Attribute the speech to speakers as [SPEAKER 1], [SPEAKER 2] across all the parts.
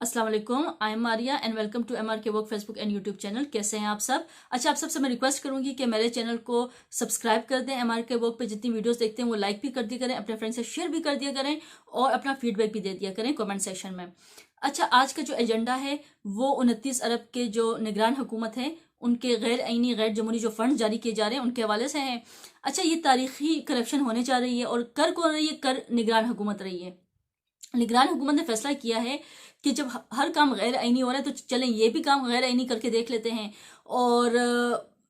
[SPEAKER 1] अस्सलाम वालेकुम, I am Maria and welcome to MR K work Facebook and YouTube channel. कैसे हैं आप सब? अच्छा, आप सबसे मैं रिक्वेस्ट करूंगी कि मेरे चैनल को सब्सक्राइब कर दें। एमआर के वर्क पे जितनी वीडियोस देखते हैं वो लाइक भी कर दिया करें, अपने फ्रेंड से शेयर भी कर दिया करें और अपना फीडबैक भी दे दिया करें कमेंट सेक्शन में। अच्छा, आज का जो एजेंडा है वो 29 अरब के जो निगरान हुकूमत है उनके गैर आईनी गैर जमहूरी जो फंड जारी किए जा रहे हैं उनके हवाले से है। अच्छा, ये तारीखी करप्शन होने जा रही है और कर कौन रही है? कर निगरान हुकूमत रही है। निगरान हुकूमत ने फैसला किया है कि जब हर काम गैर आईनी हो रहा है तो चलें ये भी काम गैर आईनी करके देख लेते हैं और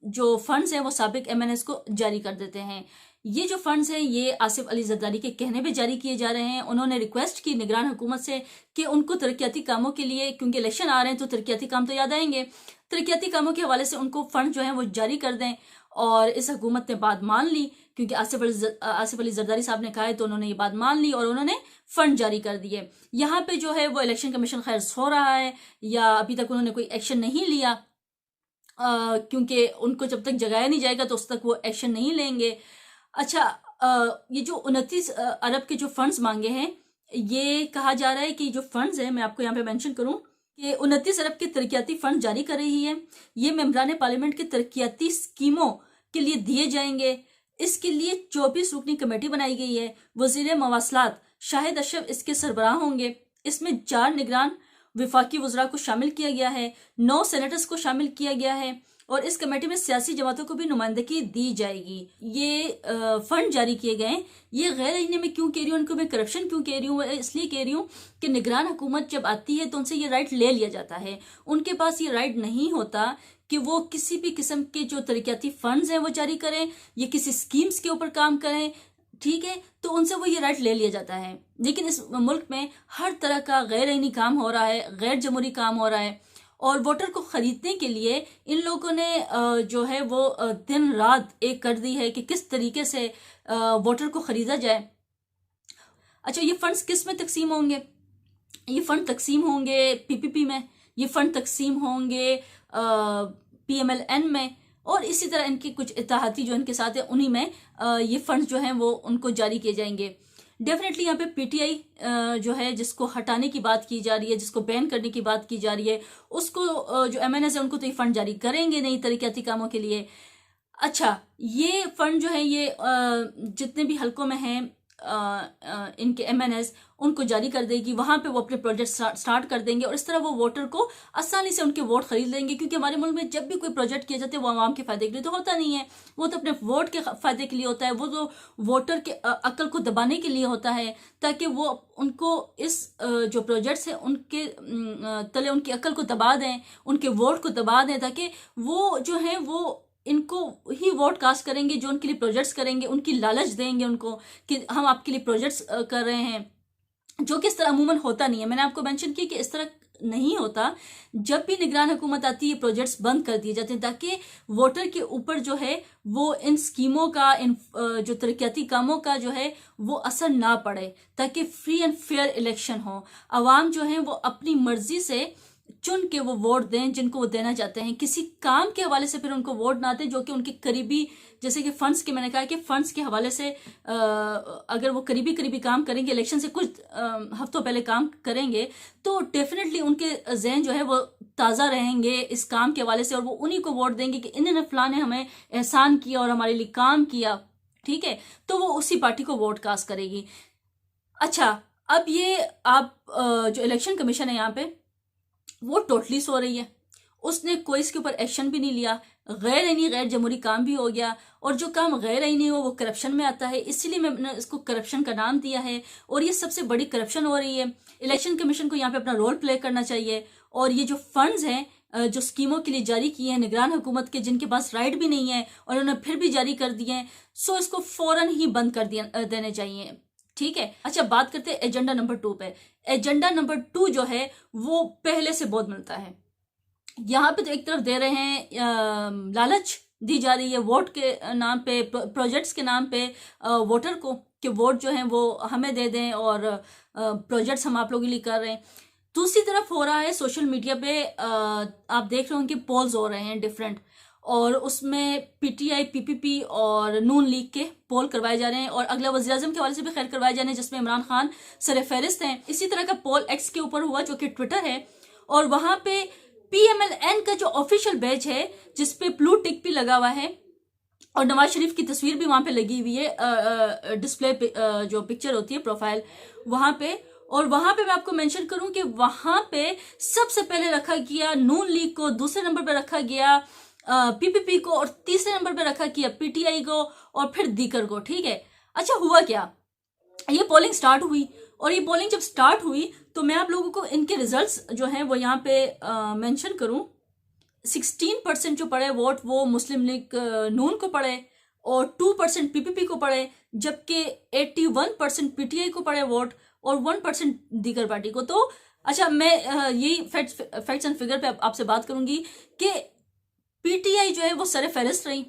[SPEAKER 1] जो फंड्स हैं वो साबिक एमएनएस को जारी कर देते हैं। ये जो फंड्स हैं ये आसिफ अली जरदारी के कहने पे जारी किए जा रहे हैं। उन्होंने रिक्वेस्ट की निगरान हुकूमत से कि उनको तरक्याती कामों के लिए, क्योंकि इलेक्शन आ रहे हैं तो तरक्याती काम तो याद आएंगे, तरक्याती कामों के हवाले से उनको फंड जो है वो जारी कर दें। और इस हुकूमत ने बात मान ली, क्योंकि आसिफ अली जरदारी साहब ने कहा है तो उन्होंने ये बात मान ली और उन्होंने फंड जारी कर दिए। यहाँ पे जो है वो इलेक्शन कमीशन खैर सो रहा है या अभी तक उन्होंने कोई एक्शन नहीं लिया, क्योंकि उनको जब तक जगाया नहीं जाएगा तो उस तक वो एक्शन नहीं लेंगे। अच्छा, ये जो 29 अरब के जो फंड्स मांगे हैं, ये कहा जा रहा है कि जो फंड्स है, मैं आपको यहाँ पे मेंशन करूं कि 29 अरब के तरक्याती फंड जारी कर रही है। ये मेंबरान पार्लियामेंट की तरक्याती स्कीमों के लिए दिए जाएंगे। इसके लिए 24 रुकनी कमेटी बनाई गई है। वजीर मवासलात शाहिद अशरफ इसके सरबराह होंगे। इसमें 4 निगरान विफाकी वज़रा को शामिल किया गया है, 9 सेनेटर्स को शामिल किया गया है और इस कमेटी में सियासी जमातों को भी नुमाइंदगी दी जाएगी। ये फंड जारी किए गए, ये गैर आईनी में क्यों कह रही हूँ, उनको मैं करप्शन क्यों कह रही हूँ, इसलिए कह रही हूँ कि निगरान हुकूमत जब आती है तो उनसे ये राइट ले लिया जाता है। उनके पास ये राइट नहीं होता कि वो किसी भी किस्म के जो तरक्याती फंड्स हैं वो जारी करें या किसी स्कीम्स के ऊपर काम करें, ठीक है, तो उनसे वो ये राइट ले लिया जाता है। लेकिन इस मुल्क में हर तरह का गैर आईनी काम हो रहा है, गैर जमहूरी काम हो रहा है और वोटर को खरीदने के लिए इन लोगों ने जो है वो दिन रात एक कर दी है कि किस तरीके से वोटर को खरीदा जाए। अच्छा, ये फंड्स किस में तकसीम होंगे? ये फंड तकसीम होंगे पीपीपी में, ये फंड तकसीम होंगे पीएमएलएन में और इसी तरह इनकी कुछ इत्तेहादी जो इनके साथ है उन्हीं में ये फंड जो हैं वो उनको जारी किए जाएंगे। डेफिनेटली यहाँ पे पीटीआई जो है जिसको हटाने की बात की जा रही है, जिसको बैन करने की बात की जा रही है, उसको जो एमएनएस है उनको तो ये फंड जारी करेंगे नहीं तरक्याती कामों के लिए। अच्छा, ये फंड जो है ये जितने भी हलकों में हैं इनके एमएनएस उनको जारी कर देगी, वहां पे वो अपने प्रोजेक्ट स्टार्ट कर देंगे और इस तरह वो वोटर को आसानी से उनके वोट खरीद लेंगे। क्योंकि हमारे मुल्क में जब भी कोई प्रोजेक्ट किया जाता है वो आवाम के फायदे के लिए तो होता नहीं है, वो तो अपने वोट के फायदे के लिए होता है, वो तो वोटर के अक्ल को दबाने के लिए होता है ताकि वो उनको इस जो प्रोजेक्ट्स है उनके तले उनकी अक्ल को दबा दें, उनके वोट को दबा दें ताकि वो जो है वो इनको ही वोट कास्ट करेंगे, जो उनके लिए प्रोजेक्ट्स करेंगे, उनकी लालच देंगे उनको कि हम आपके लिए प्रोजेक्ट्स कर रहे हैं, जो कि इस तरह अमूमन होता नहीं है। मैंने आपको मेंशन किया कि इस तरह नहीं होता। जब भी निगरान हुकूमत आती है प्रोजेक्ट्स बंद कर दिए जाते हैं ताकि वोटर के ऊपर जो है वो इन स्कीमों का, इन जो तरक्याती कामों का जो है वो असर ना पड़े, ताकि फ्री एंड फेयर इलेक्शन हो। अवाम जो है वो अपनी मर्जी से चुन के वो वोट दें जिनको वो देना चाहते हैं, किसी काम के हवाले से फिर उनको वोट ना दें जो कि उनके करीबी, जैसे कि फंड्स के, मैंने कहा कि फंड्स के हवाले से अगर वो करीबी काम करेंगे, इलेक्शन से कुछ हफ्तों पहले काम करेंगे तो डेफिनेटली उनके जहन जो है वो ताज़ा रहेंगे इस काम के हवाले से और वो उन्हीं को वोट देंगे कि इन्होंने फलां ने हमें एहसान किया और हमारे लिए काम किया, ठीक है, तो वो उसी पार्टी को वोट कास्ट करेगी। अच्छा, अब ये आप जो इलेक्शन कमीशन है यहाँ पे वो टोटली सो रही है, उसने कोई इसके ऊपर एक्शन भी नहीं लिया। गैर आईनी गैर जमहूरी काम भी हो गया और जो काम गैर आईनी हो वो करप्शन में आता है, इसीलिए मैंने इसको करप्शन का नाम दिया है और ये सबसे बड़ी करप्शन हो रही है। इलेक्शन कमीशन को यहाँ पे अपना रोल प्ले करना चाहिए और ये जो फंड्स हैं जो स्कीमों के लिए जारी किए हैं निगरान हुकूमत के, जिनके पास राइट भी नहीं है और उन्होंने फिर भी जारी कर दिए हैं, सो इसको फौरन ही बंद कर देने चाहिए, ठीक है। अच्छा, बात करते हैं एजेंडा नंबर 2 पे। एजेंडा नंबर 2 जो है वो पहले से बहुत मिलता है। यहाँ पे तो एक तरफ दे रहे हैं लालच दी जा रही है वोट के नाम पे, प्रोजेक्ट्स के नाम पे वोटर को कि वोट जो है वो हमें दे दें और प्रोजेक्ट्स हम आप लोगों के लिए कर रहे हैं। दूसरी तरफ हो रहा है सोशल मीडिया पे आप देख रहे हो कि पोल्स हो रहे हैं डिफरेंट, और उसमें पीटीआई, पीपीपी और नून लीग के पोल करवाए जा रहे हैं और अगला वज़ीर-ए-आज़म के हवाले से भी खैर करवाए जा रहे हैं, जिसमें इमरान खान सरफहरिस्त हैं। इसी तरह का पोल एक्स के ऊपर हुआ जो कि ट्विटर है, और वहां पे PMLN का जो ऑफिशियल बैच है जिसपे ब्लू टिक भी लगा हुआ है और नवाज शरीफ की तस्वीर भी वहां पे लगी हुई है, डिस्प्ले जो पिक्चर होती है प्रोफाइल वहां पे। और वहां पे मैं आपको मेंशन करूं कि वहां पे सबसे पहले रखा गया नून लीग को, दूसरे नंबर पे रखा गया पीपीपी को, और तीसरे नंबर पे रखा गया पीटीआई को, और फिर दीकर को। ठीक है, अच्छा हुआ क्या, ये पोलिंग स्टार्ट हुई, और ये पोलिंग जब स्टार्ट हुई तो मैं आप लोगों को इनके रिजल्ट्स जो हैं वो यहाँ पे मेंशन करूं। 16% जो पड़े वोट वो मुस्लिम लीग नून को पड़े और 2% पीपीपी को पड़े, जबकि 81% पीटीआई को पड़े वोट और 1% दीगर पार्टी को। तो अच्छा, मैं यही फैक्ट्स एंड फिगर पे आपसे बात करूंगी कि पीटीआई जो है वो सरफहरिस्त रही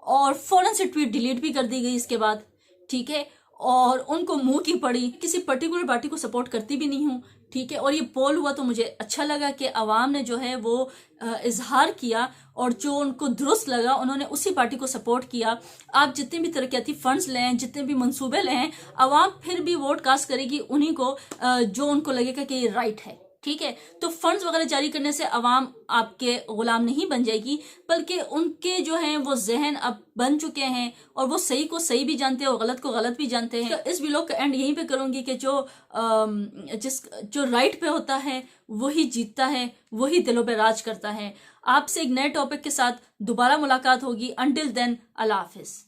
[SPEAKER 1] और फौरन से ट्वीट डिलीट भी कर दी गई इसके बाद। ठीक है, और उनको मुंह की पड़ी, किसी पर्टिकुलर पार्टी को सपोर्ट करती भी नहीं हूं। ठीक है, और ये पोल हुआ तो मुझे अच्छा लगा कि आवाम ने जो है वो इजहार किया और जो उनको दुरुस्त लगा उन्होंने उसी पार्टी को सपोर्ट किया। आप जितने भी तरक्याती फंड्स लें, जितने भी मंसूबे लें, आवाम फिर भी वोट कास्ट करेगी उन्हीं को जो उनको लगेगा कि ये राइट है। ठीक है, तो फंड्स वगैरह जारी करने से अवाम आपके गुलाम नहीं बन जाएगी, बल्कि उनके जो हैं वो जहन अब बन चुके हैं और वो सही को सही भी जानते हैं और गलत को गलत भी जानते हैं। तो इस व्लॉग का एंड यहीं पे करूंगी कि जो राइट पे होता है वही जीतता है, वही दिलों पे राज करता है। आपसे एक नए टॉपिक के साथ दोबारा मुलाकात होगी। अंटिल देन, अल्लाह हाफिज।